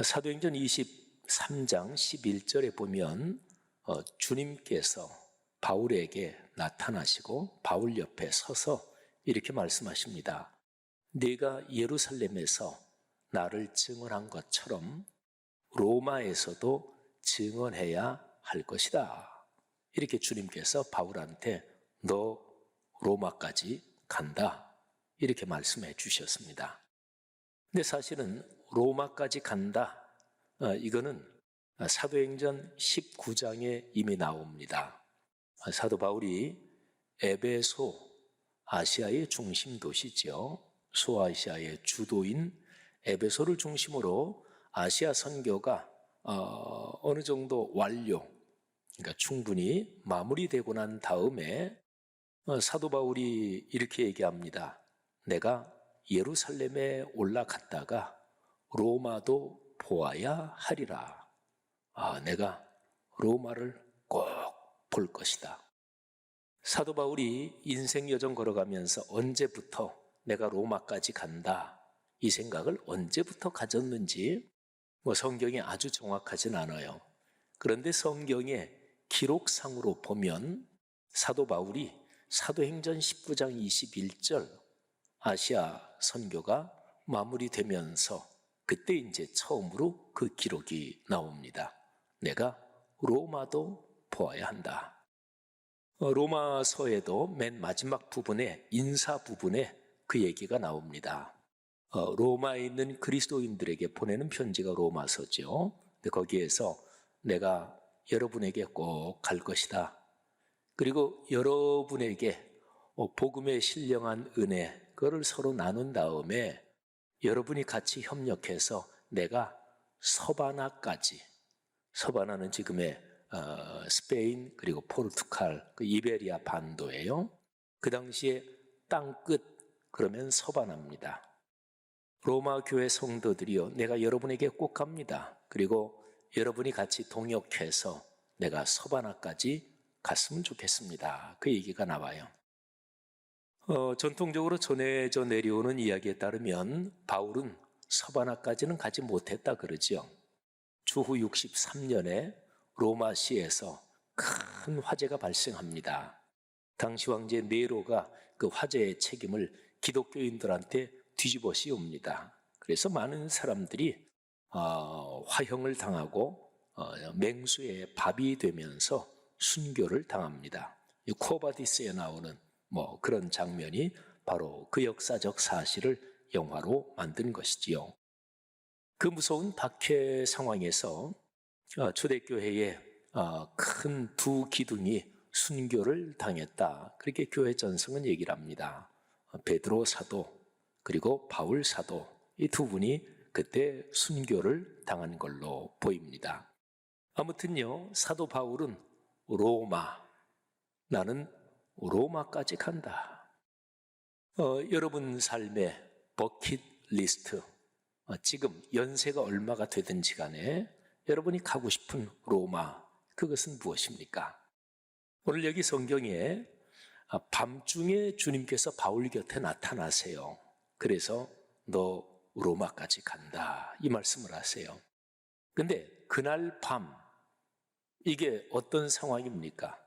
사도행전 23장 11절에 보면 주님께서 바울에게 나타나시고 바울 옆에 서서 이렇게 말씀하십니다. 네가 예루살렘에서 나를 증언한 것처럼 로마에서도 증언해야 할 것이다. 이렇게 주님께서 바울한테 너 로마까지 간다. 이렇게 말씀해 주셨습니다. 근데 사실은 로마까지 간다. 이거는 사도행전 19장에 이미 나옵니다. 사도 바울이 에베소, 아시아의 중심 도시죠. 소아시아의 주도인 에베소를 중심으로 아시아 선교가 어느 정도 완료, 그러니까 충분히 마무리되고 난 다음에 사도 바울이 이렇게 얘기합니다. 내가 예루살렘에 올라갔다가 로마도 보아야 하리라. 내가 로마를 꼭 볼 것이다. 사도 바울이 인생 여정 걸어가면서 언제부터 내가 로마까지 간다, 이 생각을 언제부터 가졌는지 성경이 아주 정확하진 않아요. 그런데 성경의 기록상으로 보면 사도 바울이 사도행전 19장 21절 아시아 선교가 마무리되면서 그때 이제 처음으로 그 기록이 나옵니다. 내가 로마도 보아야 한다. 로마서에도 맨 마지막 부분에, 인사 부분에 그 얘기가 나옵니다. 로마에 있는 그리스도인들에게 보내는 편지가 로마서죠. 근데 거기에서 내가 여러분에게 꼭 갈 것이다. 그리고 여러분에게 복음의 신령한 은혜, 그거를 서로 나눈 다음에 여러분이 같이 협력해서 내가 서바나까지, 서바나는 지금의 스페인 그리고 포르투갈, 그 이베리아 반도예요. 그 당시에 땅끝 그러면 서바나입니다. 로마 교회 성도들이요, 내가 여러분에게 꼭 갑니다. 그리고 여러분이 같이 동역해서 내가 서바나까지 갔으면 좋겠습니다. 그 얘기가 나와요. 전통적으로 전해져 내려오는 이야기에 따르면 바울은 서바나까지는 가지 못했다 그러죠. 주후 63년에 로마시에서 큰 화재가 발생합니다. 당시 황제 네로가 그 화재의 책임을 기독교인들한테 뒤집어 씌웁니다. 그래서 많은 사람들이 화형을 당하고 맹수의 밥이 되면서 순교를 당합니다. 코바디스에 나오는 그런 장면이 바로 그 역사적 사실을 영화로 만든 것이지요. 그 무서운 박해 상황에서 초대교회의 큰 두 기둥이 순교를 당했다. 그렇게 교회 전승은 얘기를 합니다. 베드로 사도 그리고 바울 사도, 이 두 분이 그때 순교를 당한 걸로 보입니다. 아무튼요, 사도 바울은 로마, 나는 로마까지 간다. 여러분 삶의 버킷리스트, 지금 연세가 얼마가 되든지 간에 여러분이 가고 싶은 로마, 그것은 무엇입니까? 오늘 여기 성경에 밤중에 주님께서 바울 곁에 나타나세요. 그래서 너 로마까지 간다, 이 말씀을 하세요. 근데 그날 밤, 이게 어떤 상황입니까?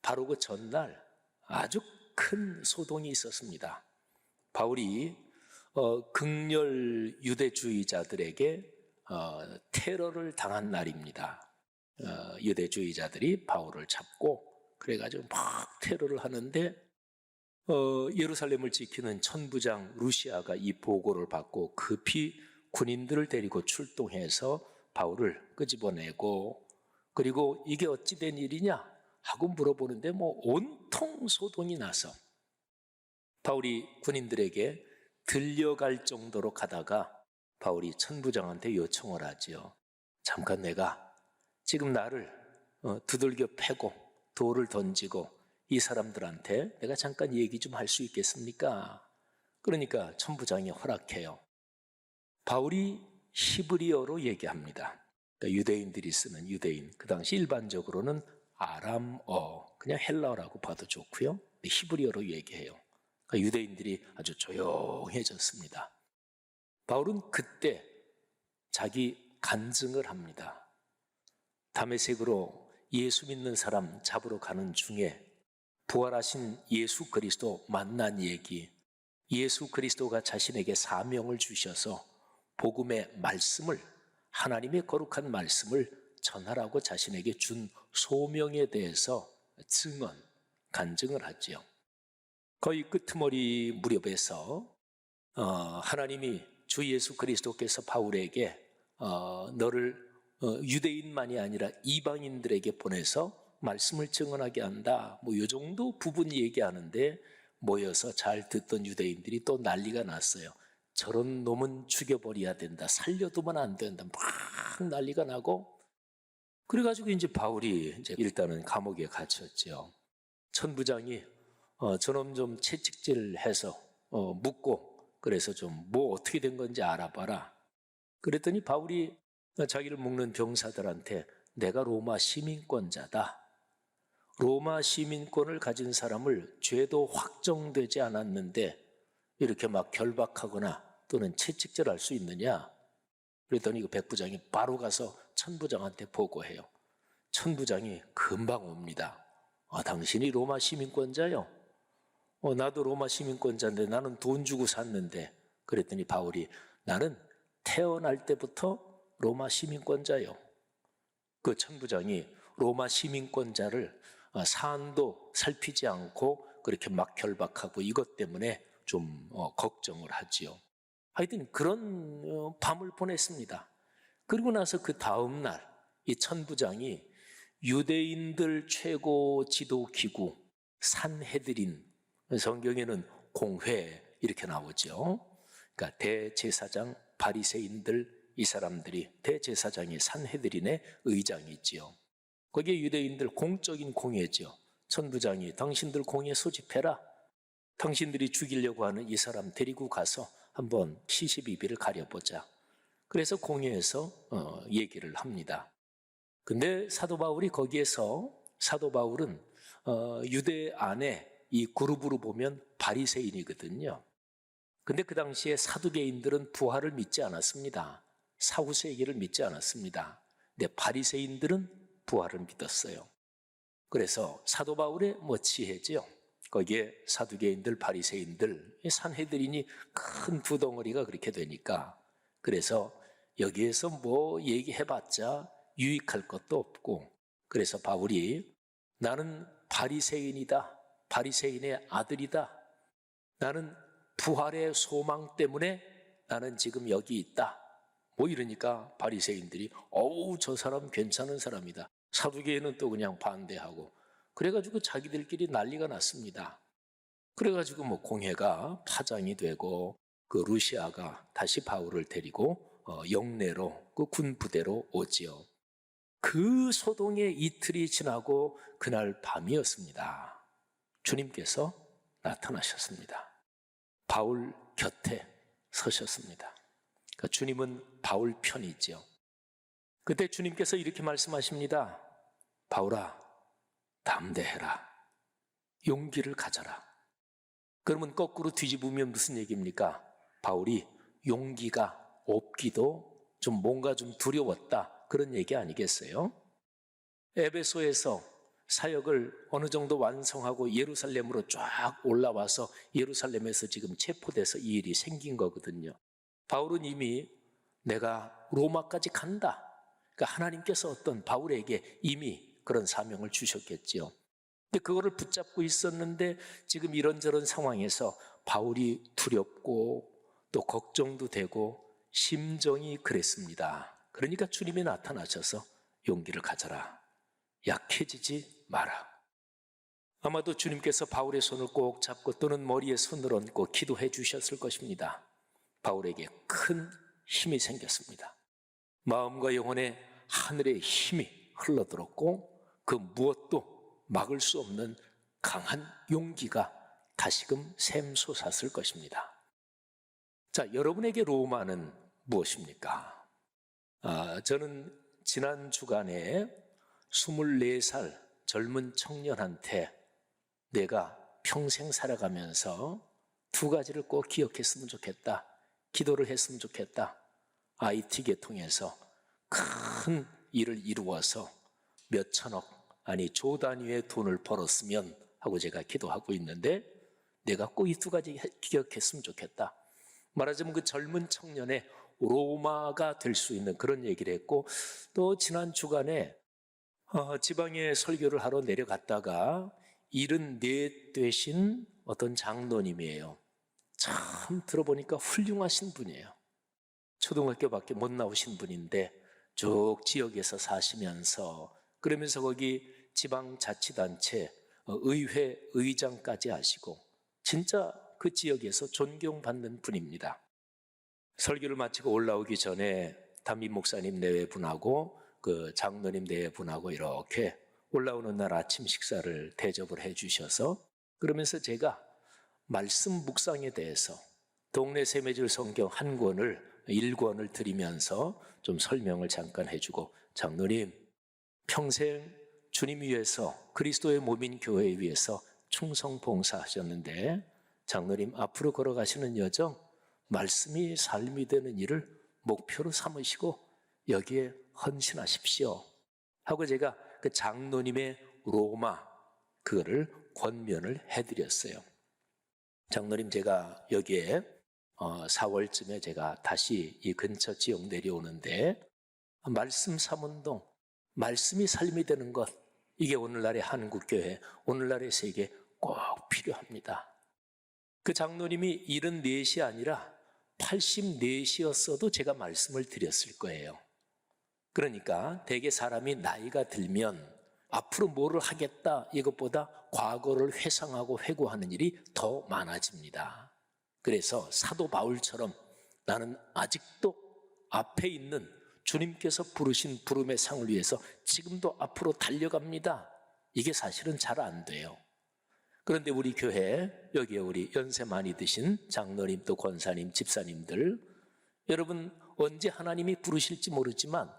바로 그 전날 아주 큰 소동이 있었습니다. 바울이 극렬 유대주의자들에게 테러를 당한 날입니다. 유대주의자들이 바울을 잡고 그래가지고 막 테러를 하는데 예루살렘을 지키는 천부장 루시아가 이 보고를 받고 급히 군인들을 데리고 출동해서 바울을 끄집어내고, 그리고 이게 어찌 된 일이냐 하고 물어보는데 온통 소동이 나서 바울이 군인들에게 들려갈 정도로 가다가 바울이 천부장한테 요청을 하지요. 잠깐 내가 지금 나를 두들겨 패고 돌을 던지고 이 사람들한테 내가 잠깐 얘기 좀 할 수 있겠습니까? 그러니까 천부장이 허락해요. 바울이 히브리어로 얘기합니다. 그러니까 유대인들이 쓰는 유대인, 그 당시 일반적으로는 아람어, 그냥 헬라어라고 봐도 좋고요. 히브리어로 얘기해요. 그러니까 유대인들이 아주 조용해졌습니다. 바울은 그때 자기 간증을 합니다. 다메섹으로 예수 믿는 사람 잡으러 가는 중에 부활하신 예수 그리스도 만난 얘기, 예수 그리스도가 자신에게 사명을 주셔서 복음의 말씀을, 하나님의 거룩한 말씀을 전하라고 자신에게 준 소명에 대해서 간증을 하지요. 거의 끄트머리 무렵에서 하나님이 주 예수 그리스도께서 바울에게 너를 유대인만이 아니라 이방인들에게 보내서 말씀을 증언하게 한다, 뭐 이 정도 부분 얘기하는데 모여서 잘 듣던 유대인들이 또 난리가 났어요. 저런 놈은 죽여버려야 된다, 살려두면 안 된다, 막 난리가 나고, 그래가지고 이제 바울이 이제 일단은 감옥에 갇혔죠. 천부장이 저놈 좀 채찍질해서 묻고, 그래서 좀 뭐 어떻게 된 건지 알아봐라. 그랬더니 바울이 자기를 묶는 병사들한테 내가 로마 시민권자다, 로마 시민권을 가진 사람을 죄도 확정되지 않았는데 이렇게 막 결박하거나 또는 채찍질할 수 있느냐? 그랬더니 그 백부장이 바로 가서 천부장한테 보고해요. 천부장이 금방 옵니다. 당신이 로마 시민권자요? 나도 로마 시민권자인데 나는 돈 주고 샀는데. 그랬더니 바울이 나는 태어날 때부터 로마 시민권자요. 그 천부장이 로마 시민권자를 사안도 살피지 않고 그렇게 막 결박하고 이것 때문에 좀 걱정을 하지요. 하여튼 그런 밤을 보냈습니다. 그리고 나서 그 다음 날 이 천부장이 유대인들 최고 지도기구 산헤드린, 성경에는 공회 이렇게 나오죠. 그러니까 대제사장, 바리새인들, 이 사람들이, 대제사장이 산헤드린의 의장이지요. 거기에 유대인들 공적인 공회죠. 천부장이 당신들 공회 소집해라, 당신들이 죽이려고 하는 이 사람 데리고 가서 한번 시시비비를 가려보자. 그래서 공회에서 얘기를 합니다. 근데 사도 바울이 거기에서, 사도 바울은 유대 안에 이 그룹으로 보면 바리새인이거든요. 근데 그 당시에 사두개인들은 부활을 믿지 않았습니다. 사후세계를 믿지 않았습니다. 근데 바리새인들은 부활을 믿었어요. 그래서 사도 바울의 지혜죠. 거기에 사두개인들, 바리새인들, 산헤드린이 큰 두 덩어리가 그렇게 되니까, 그래서 여기에서 뭐 얘기해봤자 유익할 것도 없고, 그래서 바울이 나는 바리새인이다, 바리새인의 아들이다, 나는 부활의 소망 때문에 나는 지금 여기 있다, 뭐 이러니까 바리새인들이 어우 저 사람 괜찮은 사람이다, 사두개인은 또 그냥 반대하고, 그래가지고 자기들끼리 난리가 났습니다. 그래가지고 공회가 파장이 되고 그 루시아가 다시 바울을 데리고 영내로 그 군부대로 오지요. 그 소동의 이틀이 지나고 그날 밤이었습니다. 주님께서 나타나셨습니다. 바울 곁에 서셨습니다. 그러니까 주님은 바울 편이지요. 그때 주님께서 이렇게 말씀하십니다. 바울아, 담대해라, 용기를 가져라. 그러면 거꾸로 뒤집으면 무슨 얘기입니까? 바울이 용기가 없기도 좀 뭔가 좀 두려웠다, 그런 얘기 아니겠어요? 에베소에서 사역을 어느 정도 완성하고 예루살렘으로 쫙 올라와서 예루살렘에서 지금 체포돼서 이 일이 생긴 거거든요. 바울은 이미 내가 로마까지 간다, 그러니까 하나님께서 어떤 바울에게 이미 그런 사명을 주셨겠지요. 근데 그거를 붙잡고 있었는데 지금 이런저런 상황에서 바울이 두렵고 또 걱정도 되고 심정이 그랬습니다. 그러니까 주님이 나타나셔서 용기를 가져라, 약해지지 마라. 아마도 주님께서 바울의 손을 꼭 잡고 또는 머리에 손을 얹고 기도해 주셨을 것입니다. 바울에게 큰 힘이 생겼습니다. 마음과 영혼에 하늘의 힘이 흘러들었고 그 무엇도 막을 수 없는 강한 용기가 다시금 샘솟았을 것입니다. 자, 여러분에게 로마는 무엇입니까? 저는 지난 주간에 24살 젊은 청년한테 내가 평생 살아가면서 두 가지를 꼭 기억했으면 좋겠다, 기도를 했으면 좋겠다, IT 계통에서 큰 일을 이루어서 몇 천억, 아니 조 단위의 돈을 벌었으면 하고 제가 기도하고 있는데 내가 꼭 이 두 가지 기억했으면 좋겠다. 말하자면 그 젊은 청년의 로마가 될 수 있는 그런 얘기를 했고, 또 지난 주간에 지방에 설교를 하러 내려갔다가 74 되신 어떤 장로님이에요. 참 들어보니까 훌륭하신 분이에요. 초등학교밖에 못 나오신 분인데 쭉 지역에서 사시면서, 그러면서 거기 지방자치단체 의회 의장까지 하시고 진짜 그 지역에서 존경받는 분입니다. 설교를 마치고 올라오기 전에 담임 목사님 내외분하고 그 장로님 내외분하고 이렇게 올라오는 날 아침 식사를 대접을 해주셔서, 그러면서 제가 말씀 묵상에 대해서 동네 세메줄 성경 한 권을 1권을 드리면서 좀 설명을 잠깐 해주고, 장로님 평생 주님 위해서 그리스도의 몸인 교회 위해서 충성 봉사하셨는데 장로님 앞으로 걸어가시는 여정 말씀이 삶이 되는 일을 목표로 삼으시고 여기에 헌신하십시오 하고 제가 그 장로님의 로마 그거를 권면을 해드렸어요. 장로님 제가 여기에 4월쯤에 제가 다시 이 근처 지역 내려오는데 말씀 삼운동, 말씀이 삶이 되는 것, 이게 오늘날의 한국교회, 오늘날의 세계에 꼭 필요합니다. 그 장로님이 74이 아니라 84이었어도 제가 말씀을 드렸을 거예요. 그러니까 대개 사람이 나이가 들면 앞으로 뭐를 하겠다 이것보다 과거를 회상하고 회고하는 일이 더 많아집니다. 그래서 사도 바울처럼 나는 아직도 앞에 있는 주님께서 부르신 부름의 상을 위해서 지금도 앞으로 달려갑니다. 이게 사실은 잘 안 돼요. 그런데 우리 교회, 여기에 우리 연세 많이 드신 장로님 또 권사님, 집사님들, 여러분 언제 하나님이 부르실지 모르지만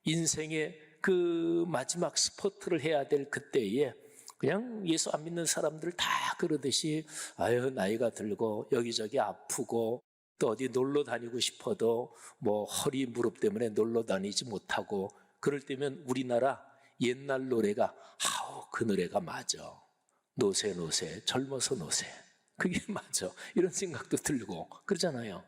인생의 그 마지막 스포트를 해야 될 그때에 그냥 예수 안 믿는 사람들 다 그러듯이 아유 나이가 들고 여기저기 아프고 또 어디 놀러 다니고 싶어도 뭐 허리 무릎 때문에 놀러 다니지 못하고 그럴 때면 우리나라 옛날 노래가 아우 그 노래가 맞아. 노세 노세 젊어서 노세 그게 맞아. 이런 생각도 들고 그러잖아요.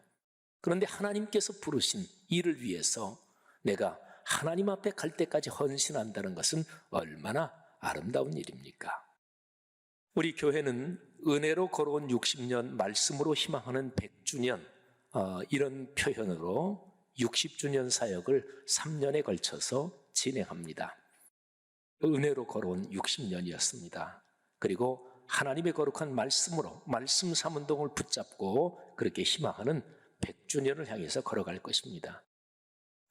그런데 하나님께서 부르신 일을 위해서 내가 하나님 앞에 갈 때까지 헌신한다는 것은 얼마나 아름다운 일입니까? 우리 교회는 은혜로 걸어온 60년, 말씀으로 희망하는 100주년 이런 표현으로 60주년 사역을 3년에 걸쳐서 진행합니다. 은혜로 걸어온 60년이었습니다. 그리고 하나님의 거룩한 말씀으로 말씀 삼운동을 붙잡고 그렇게 희망하는 100주년을 향해서 걸어갈 것입니다.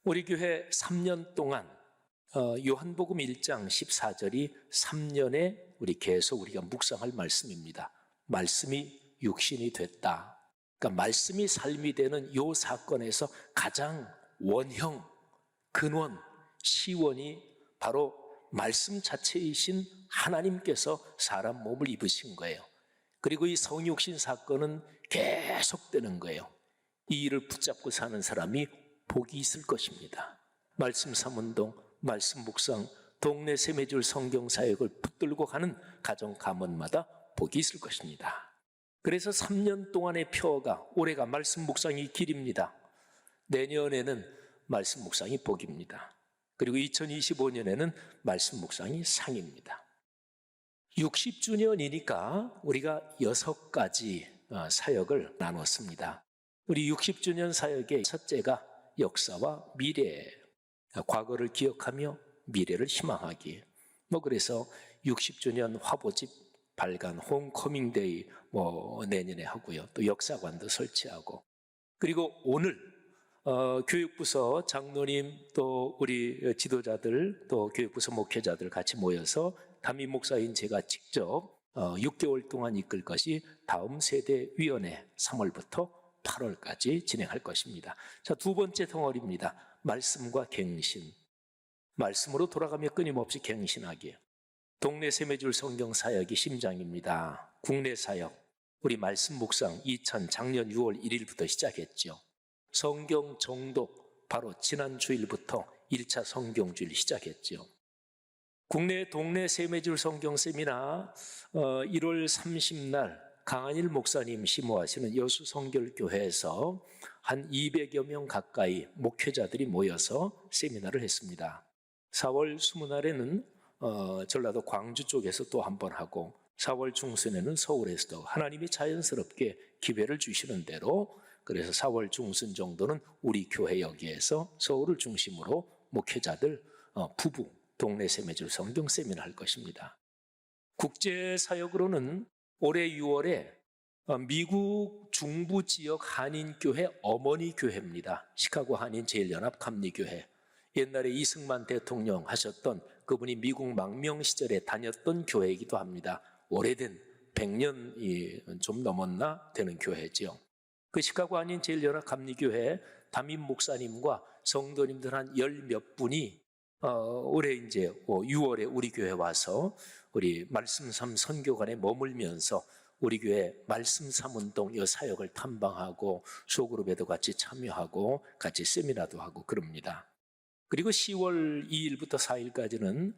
우리 교회 3년 동안 요한복음 1장 14절이 3년에 우리 계속 우리가 묵상할 말씀입니다. 말씀이 육신이 됐다. 그러니까 말씀이 삶이 되는 요 사건에서 가장 원형, 근원, 시원이 바로 말씀 자체이신 하나님께서 사람 몸을 입으신 거예요. 그리고 이 성육신 사건은 계속되는 거예요. 이 일을 붙잡고 사는 사람이 복이 있을 것입니다. 말씀 삼운동, 말씀 묵상, 동네 세메줄 성경 사역을 붙들고 가는 가정 가문마다 복이 있을 것입니다. 그래서 3년 동안의 표어가 올해가 말씀 묵상이 길입니다. 내년에는 말씀 묵상이 복입니다. 그리고 2025년에는 말씀 묵상이 상입니다. 60주년이니까 우리가 6가지 사역을 나눴습니다. 우리 60주년 사역의 첫째가 역사와 미래, 과거를 기억하며 미래를 희망하기. 그래서 60주년 화보집 발간, 홈커밍데이 내년에 하고요. 또 역사관도 설치하고. 그리고 오늘 교육부서 장로님 또 우리 지도자들 또 교육부서 목회자들 같이 모여서 담임 목사인 제가 직접 6개월 동안 이끌 것이 다음 세대위원회 3월부터 8월까지 진행할 것입니다. 자, 두 번째 덩어리입니다. 말씀과 갱신. 말씀으로 돌아가며 끊임없이 갱신하기. 동네 세메줄 성경 사역이 심장입니다. 국내 사역, 우리 말씀 묵상 작년 6월 1일부터 시작했죠. 성경 정독 바로 지난 주일부터 1차 성경주일 시작했죠. 국내 동네 세매줄 성경 세미나 1월 30날 강한일 목사님 심호하시는 여수 성결교회에서 한 200여 명 가까이 목회자들이 모여서 세미나를 했습니다. 4월 20날에는 전라도 광주 쪽에서 또 한 번 하고 4월 중순에는 서울에서도 하나님이 자연스럽게 기회를 주시는 대로 그래서 4월 중순 정도는 우리 교회 여기에서 서울을 중심으로 목회자들 부부 동네 세매줄 성경 세미나 할 것입니다. 국제사역으로는 올해 6월에 미국 중부 지역 한인교회 어머니 교회입니다. 시카고 한인 제일연합 감리교회. 옛날에 이승만 대통령 하셨던 그분이 미국 망명 시절에 다녔던 교회이기도 합니다. 오래된 100년이 좀 넘었나 되는 교회죠. 그 시카고 한인 제일연합 감리교회 담임 목사님과 성도님들 한 열 몇 분이 올해 이제 6월에 우리 교회 와서 우리 말씀삼 선교관에 머물면서 우리 교회 말씀삼 운동 이 사역을 탐방하고 소그룹에도 같이 참여하고 같이 세미나도 하고 그럽니다. 그리고 10월 2일부터 4일까지는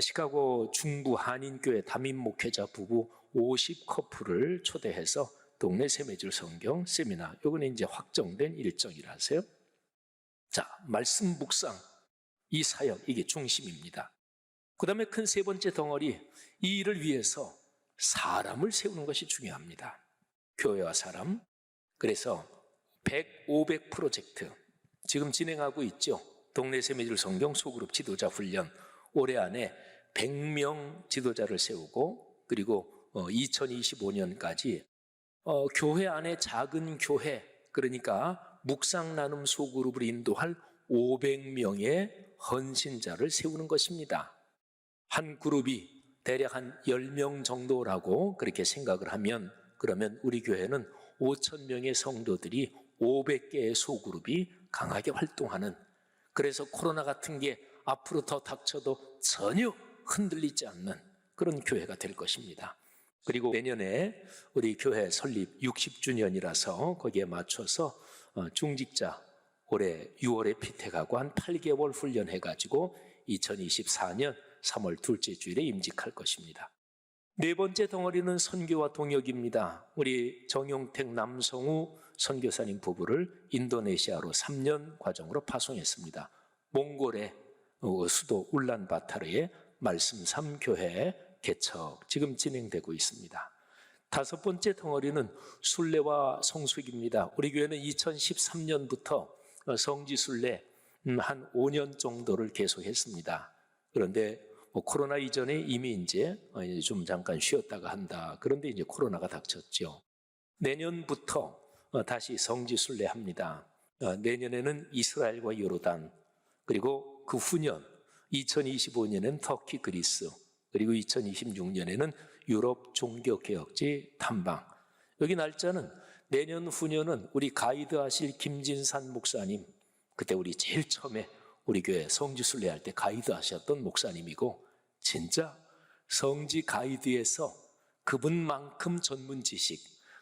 시카고 중부 한인교회 담임 목회자 부부 50커플을 초대해서 동네 세매줄 성경 세미나, 요거는 이제 확정된 일정이라서요. 자, 말씀 묵상, 이 사역, 이게 중심입니다. 그 다음에 큰 세 번째 덩어리, 이 일을 위해서 사람을 세우는 것이 중요합니다. 교회와 사람. 그래서 100, 500 프로젝트 지금 진행하고 있죠. 동네 세매줄 성경 소그룹 지도자 훈련. 올해 안에 100명 지도자를 세우고 그리고 2025년까지 교회 안에 작은 교회, 그러니까 묵상 나눔 소그룹을 인도할 500명의 헌신자를 세우는 것입니다. 한 그룹이 대략 한 10명 정도라고 그렇게 생각을 하면, 그러면 우리 교회는 5,000명의 성도들이 500개의 소그룹이 강하게 활동하는, 그래서 코로나 같은 게 앞으로 더 닥쳐도 전혀 흔들리지 않는 그런 교회가 될 것입니다. 그리고 내년에 우리 교회 설립 60주년이라서 거기에 맞춰서 중직자 올해 6월에 피택하고 한 8개월 훈련해가지고 2024년 3월 둘째 주일에 임직할 것입니다. 네 번째 덩어리는 선교와 동역입니다. 우리 정용택 남성우 선교사님 부부를 인도네시아로 3년 과정으로 파송했습니다. 몽골의 수도 울란바타르의 말씀 3교회 개척 지금 진행되고 있습니다. 다섯 번째 덩어리는 순례와 성숙입니다. 우리 교회는 2013년부터 성지순례 한 5년 정도를 계속했습니다. 그런데 코로나 이전에 이미 이제 좀 잠깐 쉬었다가 한다. 그런데 이제 코로나가 닥쳤죠. 내년부터 다시 성지순례합니다. 내년에는 이스라엘과 요르단, 그리고 그 후년 2025년에는 터키, 그리스, 그리고 2026년에는 유럽 종교개혁지 탐방. 여기 날짜는 내년 후년은 우리 가이드 하실 김진산 목사님, 그때 우리 제일 처음에 우리 교회 성지순례 할 때 가이드 하셨던 목사님이고, 진짜 성지 가이드에서 그분만큼 전문 지식,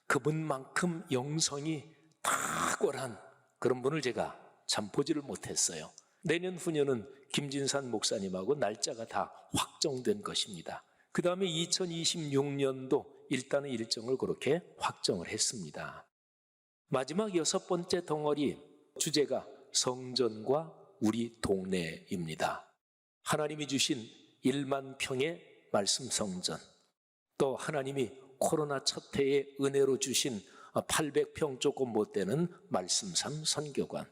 그분만큼 영성이 탁월한 그런 분을 제가 참 보지를 못했어요. 내년 후년은 김진산 목사님하고 날짜가 다 확정된 것입니다. 그 다음에 2026년도 일단은 일정을 그렇게 확정을 했습니다. 마지막 여섯 번째 덩어리 주제가 성전과 우리 동네입니다. 하나님이 주신 1만 평의 말씀 성전, 또 하나님이 코로나 첫 해에 은혜로 주신 800평 조금 못 되는 말씀삼 선교관,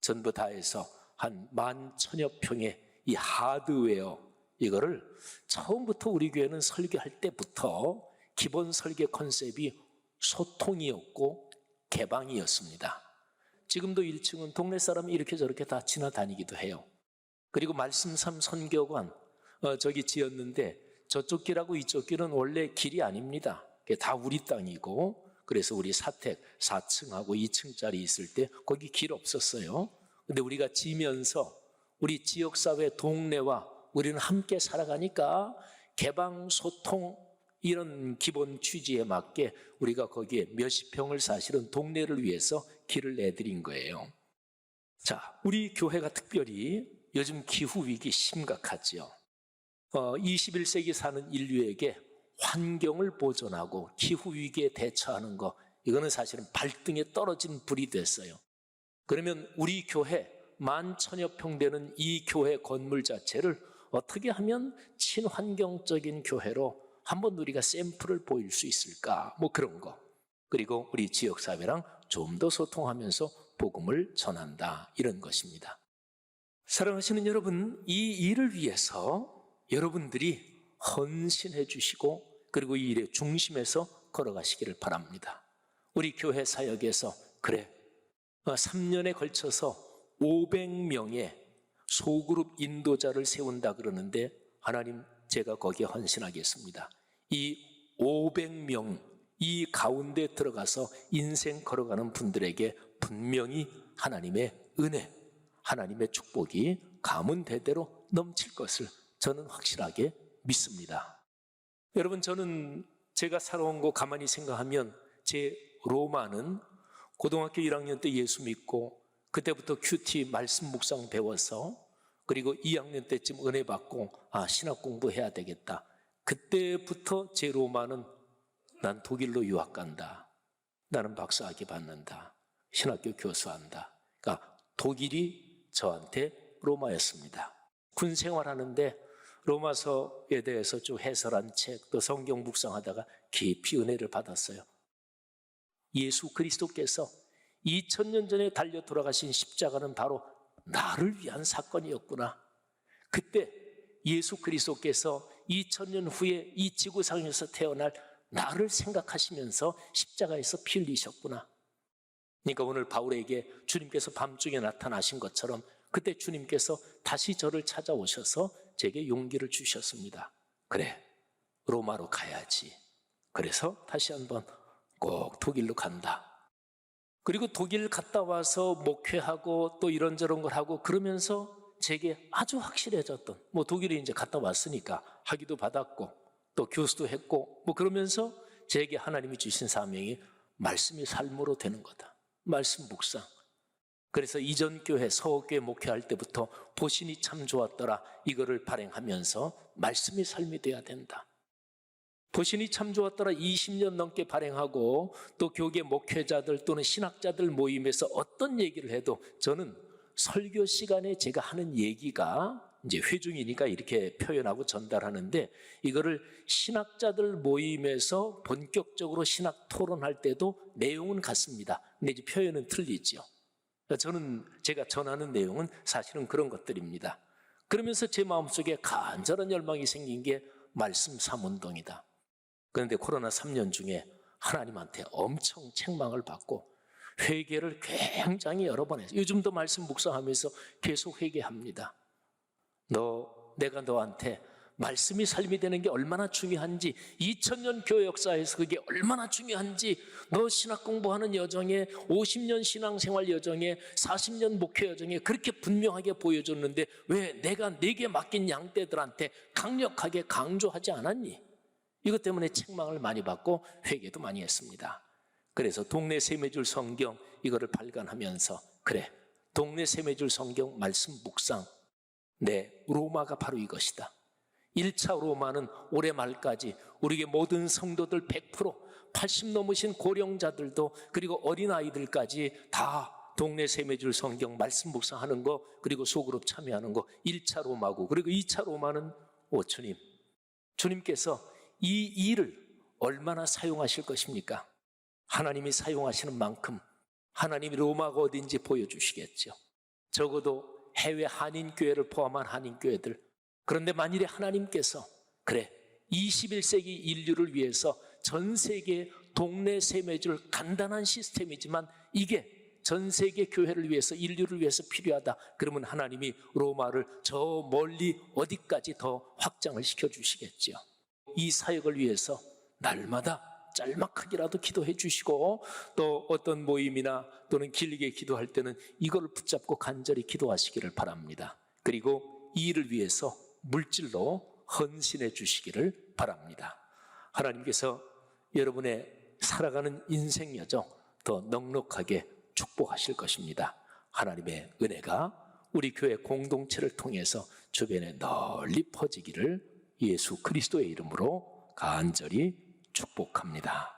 전부 다 해서 한 11,000여 평의 이 하드웨어, 이거를 처음부터 우리 교회는 설교할 때부터 기본 설계 컨셉이 소통이었고 개방이었습니다. 지금도 1층은 동네 사람이 이렇게 저렇게 다 지나다니기도 해요. 그리고 말씀삼 선교관 저기 지었는데 저쪽 길하고 이쪽 길은 원래 길이 아닙니다. 다 우리 땅이고, 그래서 우리 사택 4층하고 2층짜리 있을 때 거기 길 없었어요. 근데 우리가 지면서 우리 지역사회 동네와 우리는 함께 살아가니까 개방, 소통 이런 기본 취지에 맞게 우리가 거기에 몇십 평을 사실은 동네를 위해서 길을 내드린 거예요. 자, 우리 교회가 특별히 요즘 기후위기 심각하지요. 21세기 사는 인류에게 환경을 보존하고 기후위기에 대처하는 거, 이거는 사실은 발등에 떨어진 불이 됐어요. 그러면 우리 교회 11,000여 평 되는 이 교회 건물 자체를 어떻게 하면 친환경적인 교회로 한번 우리가 샘플을 보일 수 있을까? 뭐 그런 거. 그리고 우리 지역사회랑 좀 더 소통하면서 복음을 전한다, 이런 것입니다. 사랑하시는 여러분, 이 일을 위해서 여러분들이 헌신해 주시고 그리고 이 일의 중심에서 걸어가시기를 바랍니다. 우리 교회 사역에서 3년에 걸쳐서 500명의 소그룹 인도자를 세운다 그러는데, 하나님, 제가 거기에 헌신하겠습니다. 이 500명, 이 가운데 들어가서 인생 걸어가는 분들에게 분명히 하나님의 은혜, 하나님의 축복이 가문 대대로 넘칠 것을 저는 확실하게 믿습니다. 여러분, 저는 제가 살아온 거 가만히 생각하면 제 로마는 고등학교 1학년 때 예수 믿고 그때부터 큐티 말씀 묵상 배워서, 그리고 2학년 때쯤 은혜 받고 신학 공부해야 되겠다. 그때부터 제 로마는 난 독일로 유학 간다, 나는 박사학위 받는다, 신학교 교수한다. 그러니까 독일이 저한테 로마였습니다. 군 생활하는데 로마서에 대해서 좀 해설한 책, 또 성경 묵상하다가 깊이 은혜를 받았어요. 예수 그리스도께서 2000년 전에 달려 돌아가신 십자가는 바로 나를 위한 사건이었구나. 그때 예수 그리스도께서 2000년 후에 이 지구상에서 태어날 나를 생각하시면서 십자가에서 피 흘리셨구나. 그러니까 오늘 바울에게 주님께서 밤중에 나타나신 것처럼 그때 주님께서 다시 저를 찾아오셔서 제게 용기를 주셨습니다. 그래, 로마로 가야지. 그래서 다시 한번 꼭 독일로 간다. 그리고 독일 갔다 와서 목회하고 또 이런저런 걸 하고 그러면서 제게 아주 확실해졌던, 독일에 이제 갔다 왔으니까 학위도 받았고 또 교수도 했고 그러면서 제게 하나님이 주신 사명이 말씀이 삶으로 되는 거다. 말씀 묵상. 그래서 이전 교회 서호교회 목회할 때부터 보신이 참 좋았더라, 이거를 발행하면서 말씀이 삶이 돼야 된다. 보신이 참 좋았더라 20년 넘게 발행하고 또 교계 목회자들 또는 신학자들 모임에서 어떤 얘기를 해도 저는 설교 시간에 제가 하는 얘기가 이제 회중이니까 이렇게 표현하고 전달하는데, 이거를 신학자들 모임에서 본격적으로 신학 토론할 때도 내용은 같습니다. 근데 이제 표현은 틀리죠. 저는 제가 전하는 내용은 사실은 그런 것들입니다. 그러면서 제 마음속에 간절한 열망이 생긴 게 말씀 삼운동이다. 그런데 코로나 3년 중에 하나님한테 엄청 책망을 받고 회개를 굉장히 여러 번 했어요. 요즘도 말씀 묵상하면서 계속 회개합니다. 내가 너한테 말씀이 삶이 되는 게 얼마나 중요한지, 2000년 교회 역사에서 그게 얼마나 중요한지, 너 신학 공부하는 여정에, 50년 신앙생활 여정에, 40년 목회 여정에 그렇게 분명하게 보여줬는데 왜 내가 내게 맡긴 양떼들한테 강력하게 강조하지 않았니? 이것 때문에 책망을 많이 받고 회개도 많이 했습니다. 그래서 동네 세매줄 성경 이거를 발간하면서 동네 세매줄 성경 말씀 묵상, 로마가 바로 이것이다. 1차 로마는 올해 말까지 우리에게 모든 성도들 100%, 80 넘으신 고령자들도 그리고 어린아이들까지 다 동네 세매줄 성경 말씀 묵상하는 거, 그리고 소그룹 참여하는 거 1차 로마고, 그리고 2차 로마는 주님께서 이 일을 얼마나 사용하실 것입니까? 하나님이 사용하시는 만큼 하나님이 로마가 어딘지 보여주시겠죠. 적어도 해외 한인교회를 포함한 한인교회들. 그런데 만일에 하나님께서 21세기 인류를 위해서 전 세계 동네 세매줄 간단한 시스템이지만 이게 전 세계 교회를 위해서, 인류를 위해서 필요하다. 그러면 하나님이 로마를 저 멀리 어디까지 더 확장을 시켜주시겠죠. 이 사역을 위해서 날마다 짤막하게라도 기도해 주시고, 또 어떤 모임이나 또는 길게 기도할 때는 이걸 붙잡고 간절히 기도하시기를 바랍니다. 그리고 이 일을 위해서 물질로 헌신해 주시기를 바랍니다. 하나님께서 여러분의 살아가는 인생 여정 더 넉넉하게 축복하실 것입니다. 하나님의 은혜가 우리 교회 공동체를 통해서 주변에 널리 퍼지기를 예수 그리스도의 이름으로 간절히 축복합니다.